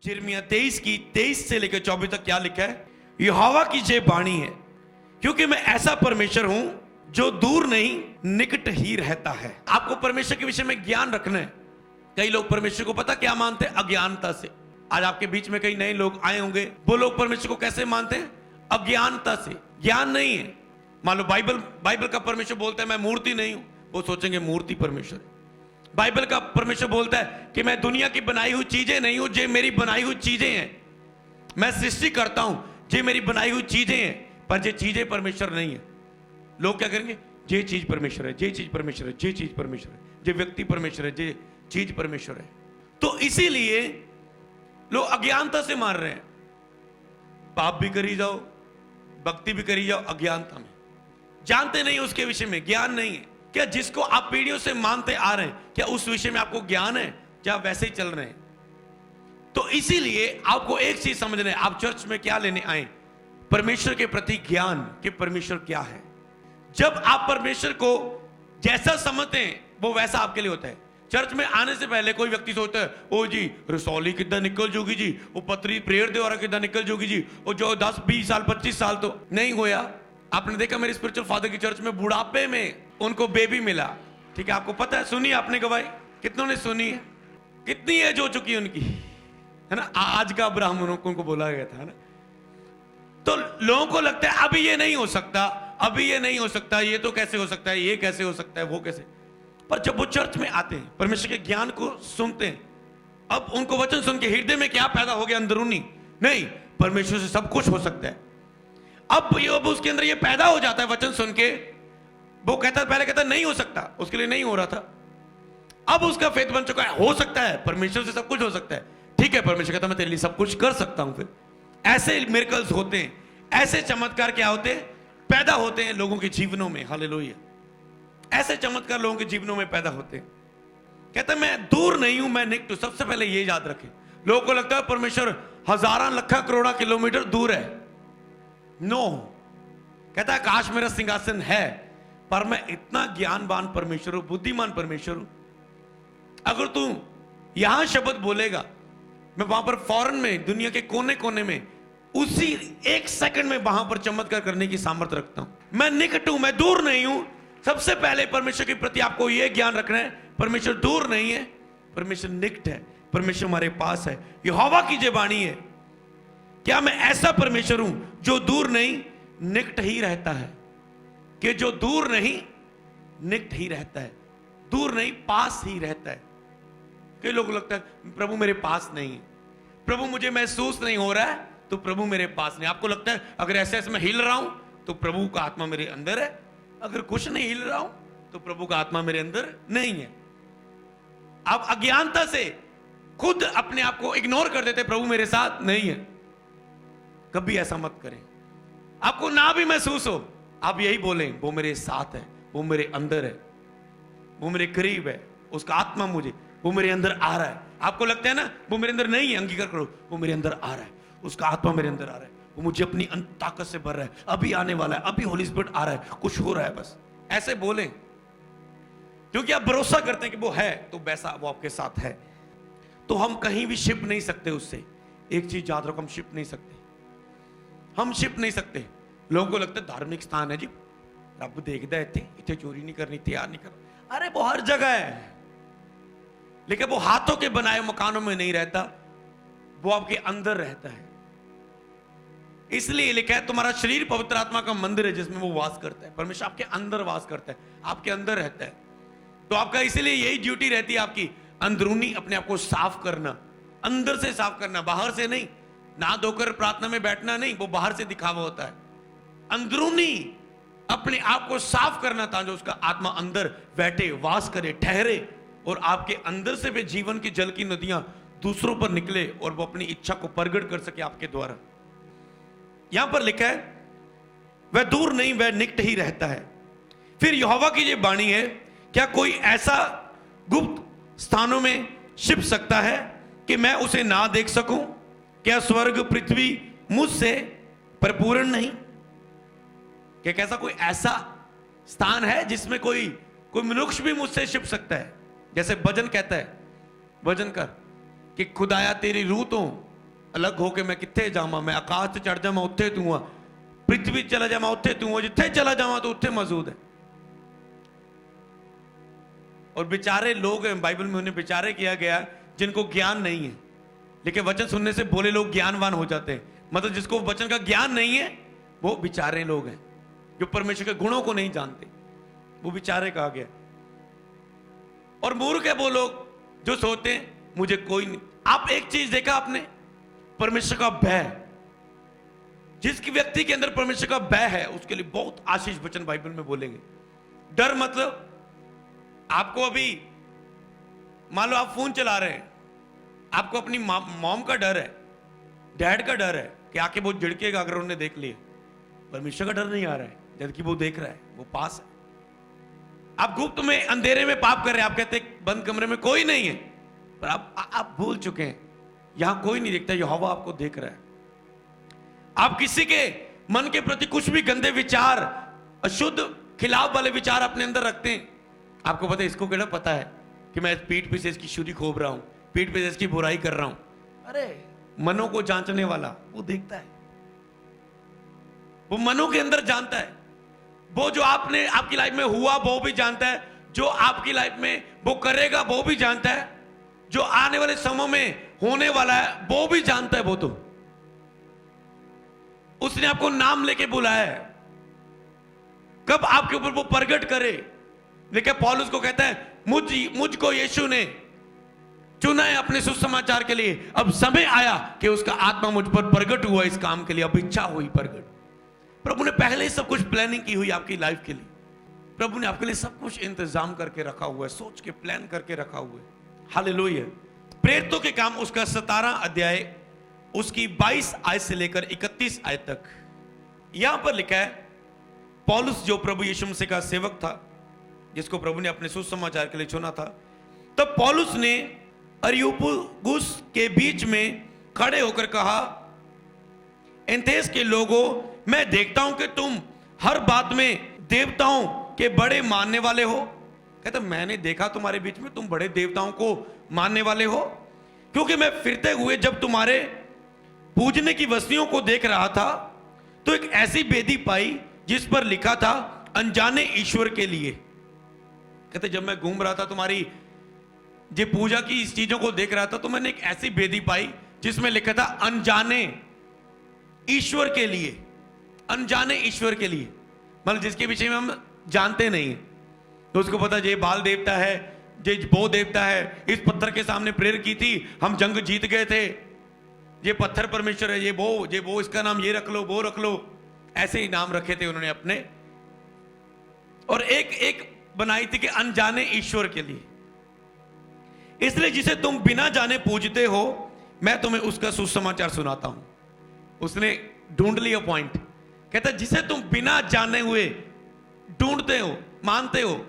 यिर्मयाह 23 की 23 से लेकर 24 तक क्या लिखा है? यहोवा की ये वाणी है, क्योंकि मैं ऐसा परमेश्वर हूं जो दूर नहीं निकट ही रहता है। आपको परमेश्वर के विषय में ज्ञान रखना है। कई लोग परमेश्वर को पता क्या मानते हैं? अज्ञानता से। आज आपके बीच में कई नए लोग आए होंगे, वो लोग परमेश्वर को कैसे मानते हैं? अज्ञानता से। ज्ञान नहीं है। मान लो बाइबल का परमेश्वर बोलता है मैं मूर्ति नहीं हूं, वो सोचेंगे मूर्ति परमेश्वर है। बाइबल का परमेश्वर बोलता है कि मैं दुनिया की बनाई हुई चीजें नहीं हूं, ये मेरी बनाई हुई चीजें हैं। मैं सृष्टि करता हूं, ये मेरी बनाई हुई चीजें हैं, पर ये चीजें परमेश्वर नहीं है। लोग क्या करेंगे? ये चीज परमेश्वर है, ये चीज परमेश्वर है, ये चीज परमेश्वर है, ये व्यक्ति परमेश्वर है, ये चीज परमेश्वर है। तो इसीलिए लोग अज्ञानता से मार रहे हैं। पाप भी करी जाओ, भक्ति भी करी जाओ, अज्ञानता में। जानते नहीं उसके विषय में, ज्ञान नहीं है। क्या जिसको आप पीढ़ियों से मानते आ रहे हैं, क्या उस विषय में आपको ज्ञान है? क्या वैसे ही चल रहे हैं? तो इसीलिए आपको एक चीज समझना है, आप चर्च में क्या लेने आए? परमेश्वर के प्रति ज्ञान कि परमेश्वर क्या है। जब आप परमेश्वर को जैसा समझते हैं वो वैसा आपके लिए होता है। चर्च में आने से पहले कोई व्यक्ति सोचता है ओ जी रसौली कितना निकल जोगी जी, वो पत्री प्रेयर द्वारा कितना निकल जोगी जी, वो जो 10 20 साल 25 साल तो नहीं होया। आपने देखा मेरे स्पिरिचुअल फादर की चर्च में बुढ़ापे में उनको बेबी मिला। ठीक है, आपको पता है, सुनी आपने गवाही, कितनों ने सुनी है? कितनी एज हो चुकी है उनकी, है ना? आज का ब्राह्मणों को उनको बोला गया था ना। तो लोगों को लगता है अभी ये नहीं हो सकता, अभी ये नहीं हो सकता, ये तो कैसे हो सकता है, ये कैसे हो सकता है, वो कैसे। पर जब वो चर्च में आते हैं, परमेश्वर के ज्ञान को सुनते हैं, अब उनको वचन सुन के हृदय में क्या पैदा हो गया? अंदरूनी नहीं, परमेश्वर से सब कुछ हो सकता है। अब उसके अंदर ये पैदा हो जाता है वचन सुन के। वो कहता पहले कहता नहीं हो सकता, उसके लिए नहीं हो रहा था। अब उसका फेथ बन चुका है, हो सकता है, परमेश्वर से सब कुछ हो सकता है। ठीक है, परमेश्वर कहता मैं तेरे लिए सब कुछ कर सकता हूं। फिर ऐसे मिरेकल्स होते हैं, ऐसे चमत्कार क्या होते हैं? पैदा होते हैं लोगों के जीवनों में। हालेलुया। ऐसे चमत्कार लोगों के जीवनों में पैदा होते हैं। कहता है मैं दूर नहीं हूं, मैं निकट हूं। सबसे पहले ये याद रखें। लोगों को लगता है परमेश्वर हजारों लखा करोड़ा किलोमीटर दूर है। नो, कहता है काश मेरा सिंहासन है, पर मैं इतना ज्ञानवान परमेश्वर हूं, बुद्धिमान परमेश्वर हूं। अगर तू यहां शब्द बोलेगा, मैं वहां पर फौरन में दुनिया के कोने कोने में उसी 1 सेकंड में वहां पर चमत्कार करने की सामर्थ्य रखता हूं। मैं निकट हूं, मैं दूर नहीं हूं। सबसे पहले परमेश्वर के प्रति आपको यह ज्ञान रखना है, परमेश्वर दूर नहीं है, परमेश्वर निकट है, परमेश्वर हमारे पास है। यहोवा की ये वाणी है, क्या मैं ऐसा परमेश्वर हूं जो दूर नहीं निकट ही रहता है? कि जो दूर नहीं निकट ही रहता है, दूर नहीं पास ही रहता है। कई लोगों को लगता है प्रभु मेरे पास नहीं है, प्रभु मुझे महसूस नहीं हो रहा है, तो प्रभु मेरे पास नहीं। आपको लगता है अगर ऐसे ऐसे मैं हिल रहा हूं तो प्रभु का आत्मा मेरे अंदर है, अगर कुछ नहीं हिल रहा हूं तो प्रभु का आत्मा मेरे अंदर नहीं है। आप अज्ञानता से खुद अपने आप को इग्नोर कर देते, प्रभु मेरे साथ नहीं है। कभी ऐसा मत करें। आपको ना भी महसूस हो, आप यही बोलें वो मेरे साथ है, वो मेरे अंदर है, वो मेरे करीब है, उसका आत्मा मुझे, वो मेरे अंदर आ रहा है। आपको लगता है ना वो मेरे अंदर नहीं है, अंगीकार करो, वो मेरे अंदर आ रहा है, उसका आत्मा मेरे अंदर आ रहा है, वो मुझे अपनी ताकत से भर रहा है, अभी आने वाला है, अभी होली स्पिरिट आ रहा है, कुछ हो रहा है। बस ऐसे बोलें, क्योंकि आप भरोसा करते हैं कि वो है, तो वैसा वो आपके साथ है। तो हम कहीं भी शिप नहीं सकते उससे। एक चीज याद रखो, हम शिप नहीं सकते, हम शिप नहीं सकते। लोगों को लगता है धार्मिक स्थान है जी, रब देखता है, इतने चोरी नहीं करनी, तैयार नहीं करना। अरे वो हर जगह है, लेकिन वो हाथों के बनाए मकानों में नहीं रहता, वो आपके अंदर रहता है। इसलिए लिखा है तुम्हारा शरीर पवित्र आत्मा का मंदिर है जिसमें वो वास करता है। परमेश्वर आपके अंदर वास करता है, आपके अंदर रहता है। तो आपका इसीलिए यही ड्यूटी रहती है आपकी, अंदरूनी अपने आप को साफ करना, अंदर से साफ करना, बाहर से नहीं। ना धोकर प्रार्थना में बैठना नहीं, वो बाहर से दिखावा होता है। अंदरूनी अपने आप को साफ करना था, जो उसका आत्मा अंदर बैठे, वास करे, ठहरे, और आपके अंदर से भी जीवन की जल की नदियां दूसरों पर निकले और वो अपनी इच्छा को प्रगट कर सके आपके द्वारा। यहां पर लिखा है वह दूर नहीं, वह निकट ही रहता है। फिर यहोवा की ये वाणी है, क्या कोई ऐसा गुप्त स्थानों में छिप सकता है कि मैं उसे ना देख सकूं? क्या स्वर्ग पृथ्वी मुझसे परिपूर्ण नहीं? क्या कैसा कोई ऐसा स्थान है जिसमें कोई मनुष्य भी मुझसे छिप सकता है? जैसे भजन कहता है, भजन कर कि खुदाया तेरी रूह तो अलग होके मैं किथे जावां, मैं आकाश ते चढ़ जावां उत्थे तू आ, पृथ्वी चला जावां उत्थे तू आ, जिथे चला जावां तो उत्थे मौजूद है। और बेचारे लोग हैं, बाइबल में उन्हें बेचारे किया गया जिनको ज्ञान नहीं है, लेकिन वचन सुनने से बोले लोग ज्ञानवान हो जाते हैं। मतलब जिसको वचन का ज्ञान नहीं है वो बेचारे लोग हैं, जो परमेश्वर के गुणों को नहीं जानते, वो बेचारे कहा गया। और मूर्ख है वो लोग जो सोचते हैं मुझे कोई नहीं। आप एक चीज देखा आपने, परमेश्वर का भय, जिस व्यक्ति के अंदर परमेश्वर का भय है उसके लिए बहुत आशीष वचन बाइबल में बोलेंगे। डर मतलब आपको अभी मान लो आप फोन चला रहे हैं, आपको अपनी मॉम का डर है, डैड का डर है कि आके वो झिड़केगा अगर उन्होंने देख लिया। परमेश्वर का डर नहीं आ रहा है, जबकि वो देख रहा है, वो पास है। आप गुप्त में अंधेरे में पाप कर रहे हैं, आप कहते हैं बंद कमरे में कोई नहीं है, पर आप भूल चुके हैं यहां कोई नहीं देखता, यहोवा आपको देख रहा है। आप किसी के मन के प्रति कुछ भी गंदे विचार, अशुद्ध खिलाफ वाले विचार अपने अंदर रखते हैं, आपको पता है, इसको क्या पता है कि मैं पीठ पे से इसकी छुरी खोप रहा हूं, पीठ पे से इसकी बुराई कर रहा हूं। अरे मनों को जांचने वाला वो देखता है, वो मनों के अंदर जानता है। वो जो आपने आपकी लाइफ में हुआ वो भी जानता है, जो आपकी लाइफ में वो करेगा वो भी जानता है, जो आने वाले समय में होने वाला है वो भी जानता है। वो तो उसने आपको नाम लेके बुलाया है, कब आपके ऊपर वो प्रगट करे। देखिए पौलुस को कहता है मुझको यीशु ने चुना है अपने सुसमाचार के लिए, अब समय आया कि उसका आत्मा मुझ पर प्रगट हुआ इस काम के लिए, अब इच्छा हुई प्रगट। प्रभु ने पहले ही सब कुछ प्लानिंग की हुई आपकी लाइफ के लिए, प्रभु ने आपके लिए सब कुछ इंतजाम करके रखा हुआ है, सोच के प्लान करके रखा हुआ है। हालेलुया। प्रेरितों के काम उसका 17 अध्याय उसकी 22 आयत से लेकर 31 आयत तक, यहां पर लिखा है पौलुस जो प्रभु यीशु मसीह का सेवक था, जिसको प्रभु ने अपने सुसमाचार के लिए चुना था, तब पौलुस ने अरियुपगुस के बीच में खड़े होकर कहा, एथेंस के लोगों, मैं देखता हूं कि तुम हर बात में देवताओं के बड़े मानने वाले हो। कहता मैंने देखा तुम्हारे बीच में तुम बड़े देवताओं को मानने वाले हो, क्योंकि मैं फिरते हुए जब तुम्हारे पूजने की वस्तुओं को देख रहा था तो एक ऐसी वेदी पाई जिस पर लिखा था अनजाने ईश्वर के लिए। कहते जब मैं घूम रहा था तुम्हारी जो पूजा की इस चीजों को देख रहा था तो मैंने एक ऐसी वेदी पाई जिसमें लिखा था अनजाने ईश्वर के लिए, अनजाने ईश्वर के लिए, मतलब जिसके विषय में हम जानते नहीं तो उसको पता ये बाल देवता है, ये वो देवता है, इस पत्थर के सामने प्रेयर की थी हम जंग जीत गए थे, ये पत्थर परमेश्वर है, ये वो इसका नाम ये रख लो, वो रख लो, ऐसे ही नाम रखे थे उन्होंने अपने। और एक बनाई थी कि अनजाने ईश्वर के लिए, इसलिए जिसे तुम बिना जाने पूजते हो मैं तुम्हें उसका सुसमाचार सुनाता हूं। उसने ढूंढ लिया पॉइंट, कहता जिसे तुम बिना जाने हुए ढूंढते हो, मानते हो,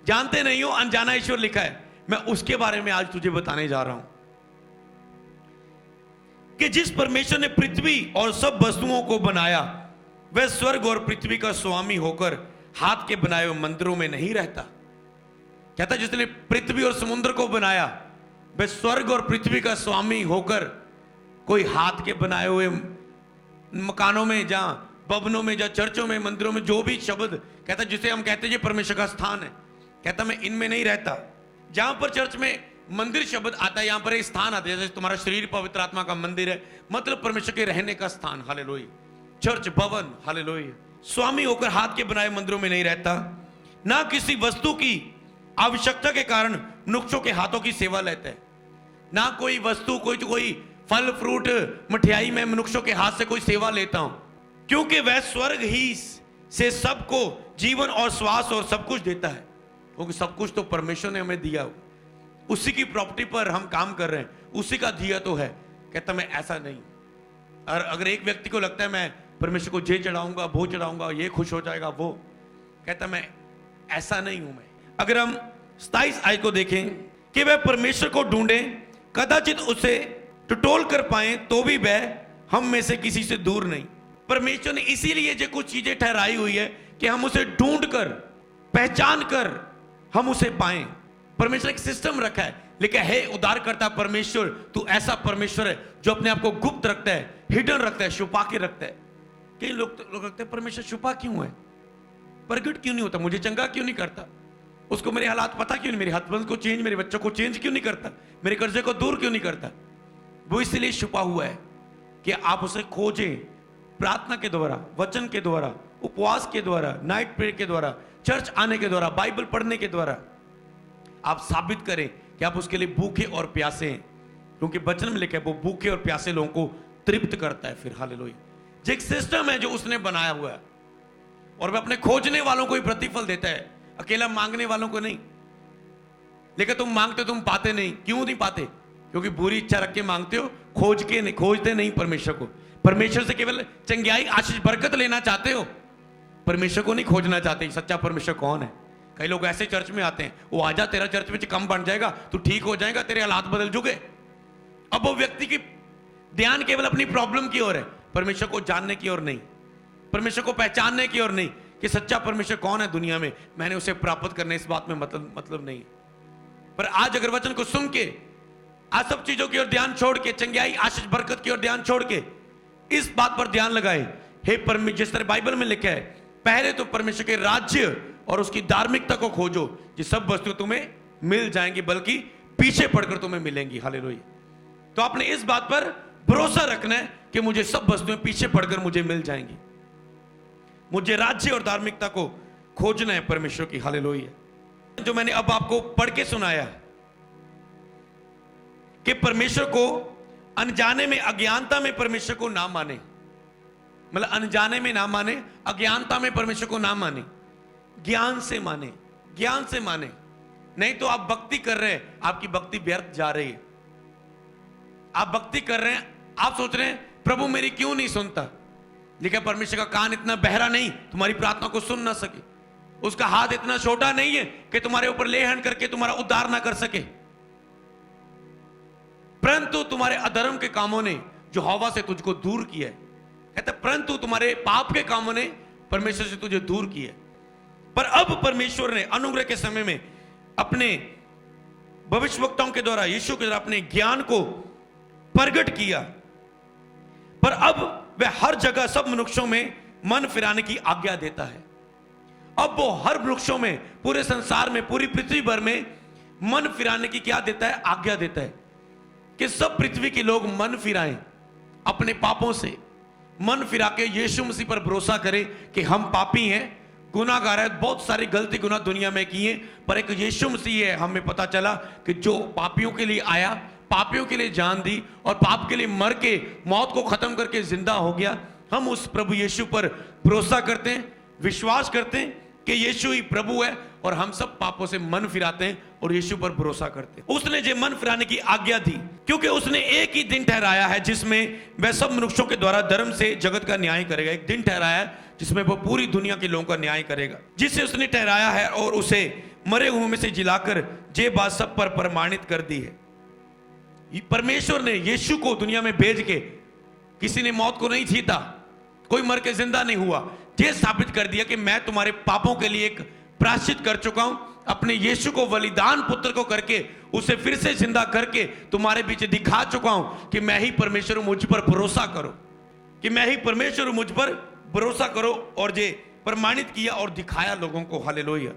जानते नहीं हो, अनजाना ईश्वर लिखा है, मैं उसके बारे में आज तुझे बताने जा रहा हूं कि जिस परमेश्वर ने पृथ्वी और सब वस्तुओं को बनाया वह स्वर्ग और पृथ्वी का स्वामी होकर हाथ के बनाए हुए मंदिरों में नहीं रहता। कहता जिसने पृथ्वी और समुद्र को बनाया वह स्वर्ग और पृथ्वी का स्वामी होकर कोई हाथ के बनाए हुए मकानों में, जहां भवनों में, जहां चर्चों में, मंदिरों में, जो भी शब्द कहता जिसे हम कहते हैं ये परमेश्वर का स्थान है, कहता मैं इनमें नहीं रहता। जहां पर चर्च में मंदिर शब्द आता है यहां पर एक स्थान आता है, जैसे तुम्हारा शरीर पवित्र आत्मा का मंदिर है, मतलब परमेश्वर के रहने का स्थान। हालेलुया। चर्च भवन, हालेलुया। स्वामी होकर हाथ के बनाए मंदिरों में नहीं रहता, ना किसी वस्तु की आवश्यकता के कारण मनुष्यों के हाथों की सेवा लेता है, ना कोई वस्तु, कोई फल फ्रूट मठियाई में मनुष्यों के हाथ से कोई सेवा लेता हूं, क्योंकि वह स्वर्ग ही से सबको जीवन और श्वास और सब कुछ देता है, क्योंकि सब कुछ तो परमेश्वर ने हमें दिया, उसी की प्रॉपर्टी पर हम काम कर रहे हैं, उसी का दिया तो है। कहता मैं ऐसा नहीं। और अगर एक व्यक्ति को लगता है मैं परमेश्वर को ये चढ़ाऊंगा, वो चढ़ाऊंगा, ये खुश हो जाएगा, वो कहता मैं ऐसा नहीं हूं। मैं अगर हम 27 आयत को देखें कि वह परमेश्वर को ढूंढे, कदाचित उसे टटोल कर पाए तो भी वह हम में से किसी से दूर नहीं। परमेश्वर ने इसीलिए जो कुछ चीजें ठहराई हुई है कि हम उसे ढूंढ कर, पहचान कर हम उसे पाएं। परमेश्वर एक सिस्टम रखा है, लेकिन हे उद्धारकर्ता परमेश्वर, तू ऐसा परमेश्वर है जो अपने आप को गुप्त रखता है, हिडन रखता है, छुपा के रखता है। कई लोग रखते हैं परमेश्वर छुपा क्यों है, प्रगट क्यों नहीं होता, मुझे चंगा क्यों नहीं करता, उसको मेरे हालात पता क्यों नहीं, मेरे हस्बैंड को चेंज, मेरे बच्चों को चेंज क्यों नहीं करता, मेरे कर्जे को दूर क्यों नहीं करता। वो इसलिए छुपा हुआ है कि आप उसे खोजें, प्रार्थना के द्वारा, वचन के द्वारा, उपवास के द्वारा, नाइट प्रेयर के द्वारा, चर्च आने के द्वारा, बाइबल पढ़ने के द्वारा आप साबित करें कि आप उसके लिए भूखे और प्यासे हैं, क्योंकि वचन में लिखा है वो भूखे और प्यासे लोगों को तृप्त करता है। फिर हालेलुया, जो एक सिस्टम है जो उसने बनाया हुआ है, और वह अपने खोजने वालों को ही प्रतिफल देता है, अकेला मांगने वालों को नहीं। लेकिन तुम मांगते, तुम पाते नहीं। क्यों नहीं पाते? क्योंकि बुरी इच्छा रख के मांगते हो, खोजते नहीं परमेश्वर को। परमेश्वर से केवल चंगाई, आशीष, बरकत लेना चाहते हो, परमेश्वर को नहीं खोजना चाहते। सच्चा परमेश्वर कौन है? कई लोग ऐसे चर्च में आते हैं, वो आजा तेरा चर्च में कम बन जाएगा, तू ठीक हो जाएगा, तेरे हालात बदल चुके। अब वो व्यक्ति की ध्यान केवल अपनी प्रॉब्लम की ओर है, परमेश्वर को जानने की ओर नहीं, परमेश्वर को पहचानने की ओर नहीं कि सच्चा परमेश्वर कौन है दुनिया में, मैंने उसे प्राप्त करने, इस बात में मतलब नहीं। पर आज अगर वचन को सुन के आज सब चीजों की ओर ध्यान छोड़ के, चंगाई, आशीष, बरकत की ओर ध्यान छोड़ के इस बात पर ध्यान लगाए, हे परमेश्वर, जिस तरह बाइबल में लिखा है, पहले तो परमेश्वर के राज्य और उसकी धार्मिकता को खोजो, ये सब वस्तु तुम्हें मिल जाएंगी, बल्कि पीछे पड़कर तुम्हें मिलेंगी। हालेलुया। तो आपने इस बात पर भरोसा रखना है कि मुझे सब वस्तुएं पीछे पड़कर मुझे मिल जाएंगी। मुझे राज्य और धार्मिकता को खोजना है परमेश्वर की। हालेलुया। जो मैंने अब आपको पढ़ के सुनाया कि परमेश्वर को अनजाने में, अज्ञानता में परमेश्वर को ना माने, मतलब अनजाने में ना माने, अज्ञानता में परमेश्वर को ना माने, ज्ञान से माने, ज्ञान से माने। नहीं तो आप भक्ति कर रहे हैं, आपकी भक्ति व्यर्थ जा रही है। आप भक्ति कर रहे हैं, आप सोच रहे हैं प्रभु मेरी क्यों नहीं सुनता, लेकिन परमेश्वर का कान इतना बहरा नहीं तुम्हारी प्रार्थना को सुन ना सके, उसका हाथ इतना छोटा नहीं है कि तुम्हारे ऊपर लेहन करके तुम्हारा उद्धार ना कर सके। परंतु तुम्हारे अधर्म के कामों ने जो हवा से तुझको दूर किया है, कहते परंतु तुम्हारे पाप के कामों ने परमेश्वर से तुझे दूर किया। पर अब परमेश्वर ने अनुग्रह के समय में अपने भविष्यवक्ताओं के द्वारा, यीशु के द्वारा अपने ज्ञान को प्रकट किया। पर अब वह हर जगह सब मनुष्यों में मन फिराने की आज्ञा देता है। अब वो हर मनुष्यों में, पूरे संसार में, पूरी पृथ्वी भर में मन फिराने की क्या देता है? आज्ञा देता है कि सब पृथ्वी के लोग मन फिराएं अपने पापों से, मन फिरा के यीशु मसीह पर भरोसा करें कि हम पापी हैं, गुनाहगार है, बहुत सारी गलती गुनाह दुनिया में किए, पर एक यीशु मसीह है। हमें पता चला कि जो पापियों के लिए आया, पापियों के लिए जान दी और पाप के लिए मर के मौत को खत्म करके जिंदा हो गया। हम उस प्रभु यीशु पर भरोसा करते हैं, विश्वास करते हैं कि यीशु ही प्रभु है, और हम सब पापों से मन फिराते हैं और यीशु पर भरोसा करते हैं। उसने जो मन फिराने की आज्ञा दी, क्योंकि उसने एक ही दिन ठहराया है जिसमें वह सब मनुष्यों के द्वारा धर्म से जगत का न्याय करेगा। एक दिन ठहराया है जिसमें वह पूरी दुनिया के लोगों का न्याय करेगा, जिसे उसने ठहराया है, और उसे मरे हुए में से जिलाकर ये बात सब पर प्रमाणित कर दी है। परमेश्वर ने यीशु को दुनिया में भेज के, किसी ने मौत को नहीं जीता, कोई मर के जिंदा नहीं हुआ, ये साबित कर दिया कि मैं तुम्हारे पापों के लिए एक प्रायश्चित कर चुका हूं। अपने यीशु को बलिदान पुत्र को करके उसे फिर से जिंदा करके तुम्हारे बीच दिखा चुका हूं कि मैं ही परमेश्वर हूं, मुझ पर भरोसा करो, कि मैं ही परमेश्वर हूं, मुझ पर भरोसा करो। और ये प्रमाणित किया और दिखाया लोगों को। हालेलुया।